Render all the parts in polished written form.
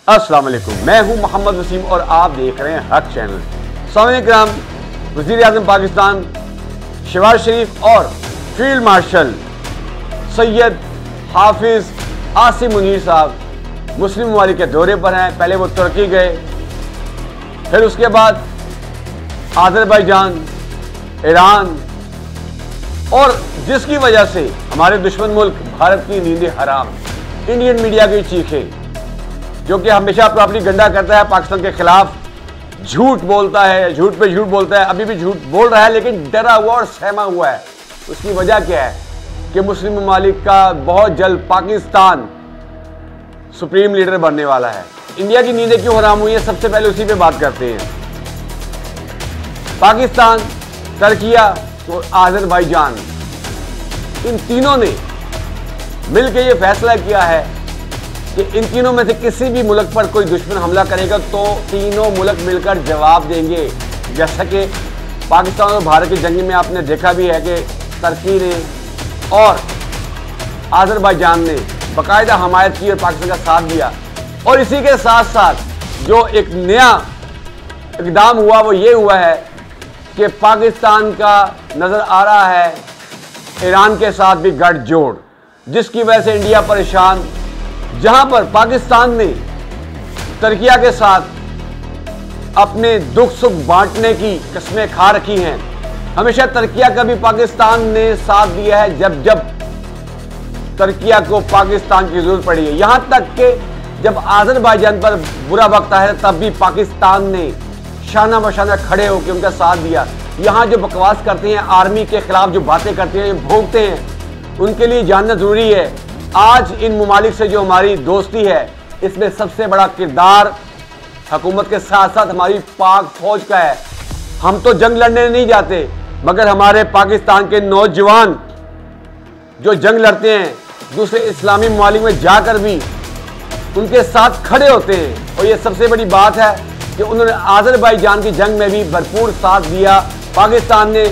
अस्सलाम वालेकुम, मैं हूं मोहम्मद वसीम और आप देख रहे हैं हक चैनल। सामने वज़ीर आज़म पाकिस्तान शहबाज शरीफ और फील्ड मार्शल सैयद हाफिज आसिम मुनीर साहब मुस्लिम ममालिक के दौरे पर हैं। पहले वो तुर्की गए, फिर उसके बाद आज़रबाईजान, ईरान, और जिसकी वजह से हमारे दुश्मन मुल्क भारत की नींदें हराम, इंडियन मीडिया की चीखें, जो कि हमेशा प्रोपेगेंडा करता है पाकिस्तान के खिलाफ, झूठ बोलता है, झूठ पे झूठ बोलता है, अभी भी झूठ बोल रहा है लेकिन डरा हुआ और सहमा हुआ है। उसकी वजह क्या है कि मुस्लिम ममालिक का बहुत जल्द पाकिस्तान सुप्रीम लीडर बनने वाला है। इंडिया की नींदें क्यों हराम हुई है, सबसे पहले उसी पे बात करते हैं। पाकिस्तान, तुर्किया और आज़रबाईजान, इन तीनों ने मिलकर यह फैसला किया है कि इन तीनों में से किसी भी मुल्क पर कोई दुश्मन हमला करेगा तो तीनों मुल्क मिलकर जवाब देंगे। जैसा कि पाकिस्तान और भारत की जंग में आपने देखा भी है कि तुर्की ने और आज़रबाईजान ने बाकायदा हमायत की और पाकिस्तान का साथ दिया। और इसी के साथ साथ जो एक नया इक़दाम हुआ वो ये हुआ है कि पाकिस्तान का नज़र आ रहा है ईरान के साथ भी गठजोड़, जिसकी वजह से इंडिया परेशान। जहां पर पाकिस्तान ने तुर्किया के साथ अपने दुख सुख बांटने की कस्में खा रखी हैं। हमेशा तुर्किया का भी पाकिस्तान ने साथ दिया है जब जब तुर्किया को पाकिस्तान की जरूरत पड़ी है। यहां तक कि जब आज़रबाईजान पर बुरा वक्त आया तब भी पाकिस्तान ने शाना बशाना खड़े होकर उनका साथ दिया। यहां जो बकवास करते हैं, आर्मी के खिलाफ जो बातें करते हैं, भोगते हैं, उनके लिए जानना जरूरी है। आज इन ममालिक से जो हमारी दोस्ती है, इसमें सबसे बड़ा किरदार हुकूमत के साथ साथ हमारी पाक फौज का है। हम तो जंग लड़ने नहीं जाते, मगर हमारे पाकिस्तान के नौजवान जो जंग लड़ते हैं दूसरे इस्लामी ममालिक में जाकर भी उनके साथ खड़े होते हैं। और ये सबसे बड़ी बात है कि उन्होंने आज़रबाईजान की जंग में भी भरपूर साथ दिया। पाकिस्तान ने,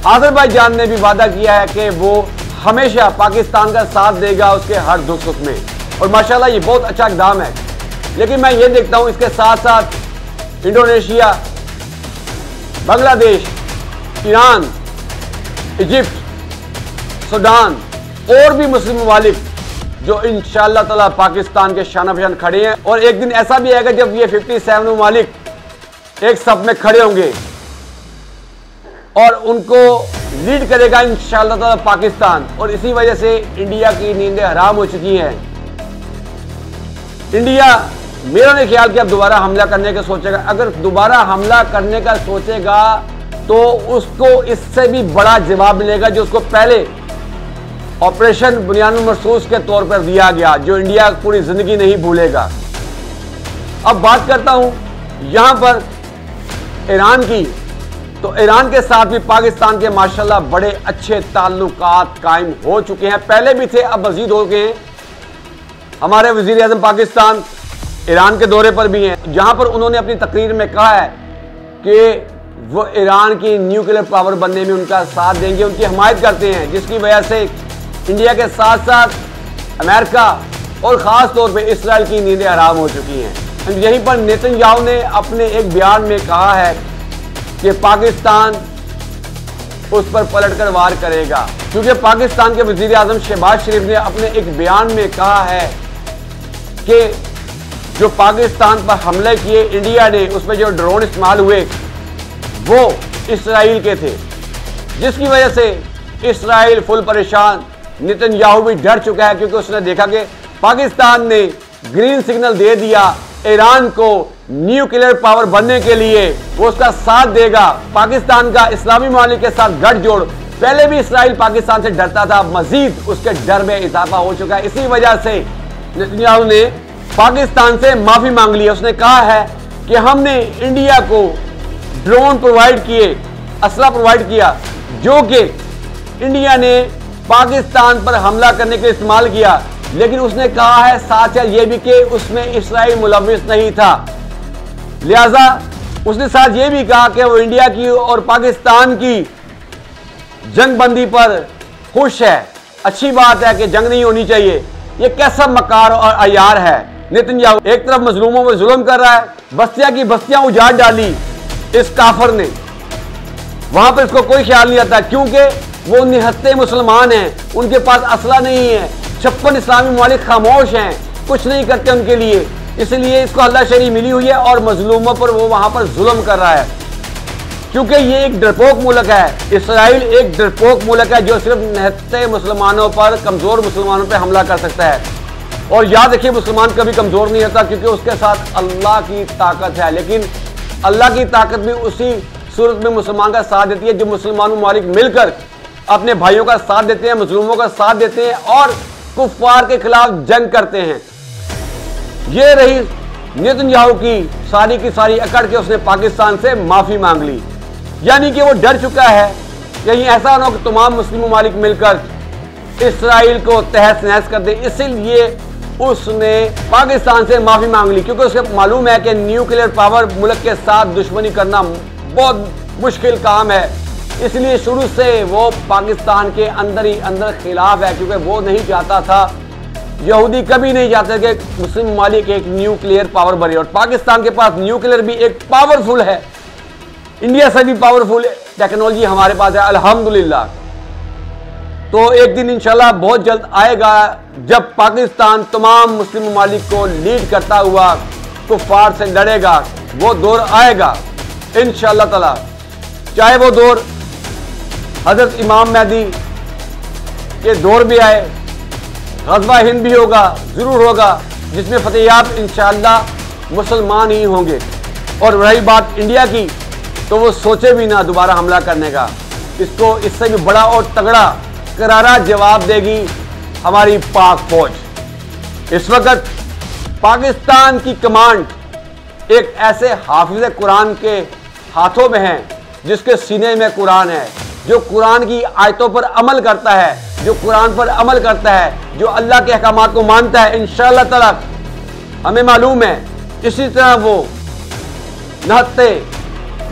आज़रबाईजान ने भी वादा किया है कि वो हमेशा पाकिस्तान का साथ देगा उसके हर दुख सुख में, और माशाल्लाह ये बहुत अच्छा इक़दाम है। लेकिन मैं ये देखता हूँ इसके साथ साथ Indonesia, Bangladesh, Iran, Egypt, Sudan और भी मुस्लिम ममालिक जो इंशाअल्लाह ताला पाकिस्तान के शाना बशान खड़े हैं। और एक दिन ऐसा भी आएगा जब ये 57 ममालिक एक सफ में खड़े होंगे और उनको लीड करेगा इंशाअल्लाह ताला पाकिस्तान। और इसी वजह से इंडिया की नींदें हराम हो चुकी हैं। इंडिया, मेरा नहीं ख्याल कि अब दोबारा हमला करने का सोचेगा। अगर दोबारा हमला करने का सोचेगा तो उसको इससे भी बड़ा जवाब मिलेगा जो उसको पहले ऑपरेशन बुनियानुल मरसूस के तौर पर दिया गया, जो इंडिया पूरी जिंदगी नहीं भूलेगा। अब बात करता हूं यहां पर ईरान की, तो ईरान के साथ भी पाकिस्तान के माशाल्लाह बड़े अच्छे ताल्लुकात कायम हो चुके हैं, पहले भी थे अब मजीद हो गए हैं। हमारे वज़ीर आज़म पाकिस्तान ईरान के दौरे पर भी हैं, जहां पर उन्होंने अपनी तकरीर में कहा है कि वो ईरान की न्यूक्लियर पावर बनने में उनका साथ देंगे, उनकी हमायत करते हैं, जिसकी वजह से इंडिया के साथ साथ अमेरिका और ख़ास तौर पर इसराइल की नींदें हराम हो चुकी हैं। यहीं पर नेतन्याहू ने अपने एक बयान में कहा है कि पाकिस्तान उस पर पलटकर वार करेगा, क्योंकि पाकिस्तान के वज़ीर आज़म शहबाज शरीफ ने अपने एक बयान में कहा है कि जो पाकिस्तान पर हमले किए इंडिया ने, उसमें जो ड्रोन इस्तेमाल हुए वो इसराइल के थे, जिसकी वजह से इसराइल फुल परेशान। नेतन्याहू भी डर चुका है क्योंकि उसने देखा कि पाकिस्तान ने ग्रीन सिग्नल दे दिया ईरान को न्यूक्लियर पावर बनने के लिए, वो उसका साथ देगा। पाकिस्तान का इस्लामी ममालिक के साथ गठजोड़, पहले भी इसराइल पाकिस्तान से डरता था, मजीद उसके डर में इजाफा हो चुका है। इसी वजह से नेतन्याहू ने पाकिस्तान से माफी मांग ली। उसने कहा है कि हमने इंडिया को ड्रोन प्रोवाइड किए, असला प्रोवाइड किया, जो कि इंडिया ने पाकिस्तान पर हमला करने के लिए इस्तेमाल किया, लेकिन उसने कहा है साथ ये भी कि उसमें इसराइल मुलविस नहीं था। लिहाजा उसने साथ ये भी कहा कि वो इंडिया की और पाकिस्तान की जंगबंदी पर खुश है। अच्छी बात है कि जंग नहीं होनी चाहिए। ये कैसा मकार और अयार है नेतन्याहू एक तरफ मजलूमों पर जुल्म कर रहा है, बस्तियां की बस्तियां उजाड़ डाली इस काफर ने, वहां पर इसको कोई ख्याल नहीं आता क्योंकि वो निहत्ते मुसलमान हैं, उनके पास असला नहीं है, 56 इस्लामी ममालिक खामोश हैं, कुछ नहीं करते उनके लिए, इसलिए इसको हल्लाशेरी मिली हुई है और मजलूमों पर वो वहां पर जुल्म कर रहा है। क्योंकि ये एक डरपोक मुल्क है, इसराइल एक डरपोक मुल्क है जो सिर्फ निहत्ते मुसलमानों पर, कमजोर मुसलमानों पर हमला कर सकता है। और याद रखिए मुसलमान कभी कमजोर नहीं होता क्योंकि उसके साथ अल्लाह की ताकत है, लेकिन अल्लाह की ताकत भी उसी सूरत में मुसलमान का साथ देती है जो मुसलमान ममालिक मिलकर अपने भाइयों का साथ देते हैं, मजलूमों का साथ देते हैं और कुफ्फार के खिलाफ जंग करते हैं। ये रही नेतन्याहू की सारी अकड़ के उसने पाकिस्तान से माफी मांग ली, यानी कि वो डर चुका है कहीं ऐसा ना हो कि तमाम मुस्लिम ममालिक मिलकर इसराइल को तहस नहस कर दे, इसीलिए उसने पाकिस्तान से माफी मांग ली क्योंकि उसे मालूम है कि न्यूक्लियर पावर मुल्क के साथ दुश्मनी करना बहुत मुश्किल काम है, इसलिए शुरू से वो पाकिस्तान के अंदर ही अंदर खिलाफ है क्योंकि वो नहीं चाहता था, यहूदी कभी नहीं चाहते कि मुस्लिम ममालिक एक न्यूक्लियर पावर बने। और पाकिस्तान के पास न्यूक्लियर भी एक पावरफुल है, इंडिया से भी पावरफुल टेक्नोलॉजी हमारे पास है अल्हम्दुलिल्लाह। तो एक दिन इंशाल्लाह बहुत जल्द आएगा जब पाकिस्तान तमाम मुस्लिम ममालिक को लीड करता हुआ कुफ्फार से लड़ेगा, वो दौर आएगा इंशाल्लाह ताला, चाहे वो दौर हजरत इमाम महदी के दौर भी आए, ग़ज़वा हिंद भी होगा, जरूर होगा, जिसमें फतेहयाब इंशाल्लाह मुसलमान ही होंगे। और रही बात इंडिया की, तो वो सोचे भी ना दोबारा हमला करने का, इसको इससे भी बड़ा और तगड़ा करारा जवाब देगी हमारी पाक फौज। इस वक्त पाकिस्तान की कमांड एक ऐसे हाफिज कुरान के हाथों में है जिसके सीने में कुरान है, जो कुरान की आयतों पर अमल करता है, जो कुरान पर अमल करता है, जो अल्लाह के अहकामात को मानता है इंशाअल्लाह ताला। हमें मालूम है इसी तरह वो नहत्ते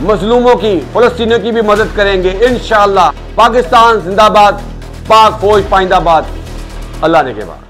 मजलूमों की, फलस्तीनियों की भी मदद करेंगे इंशाअल्लाह। पाकिस्तान जिंदाबाद, पाक फौज पाइंदाबाद, अल्लाह ने के बाद।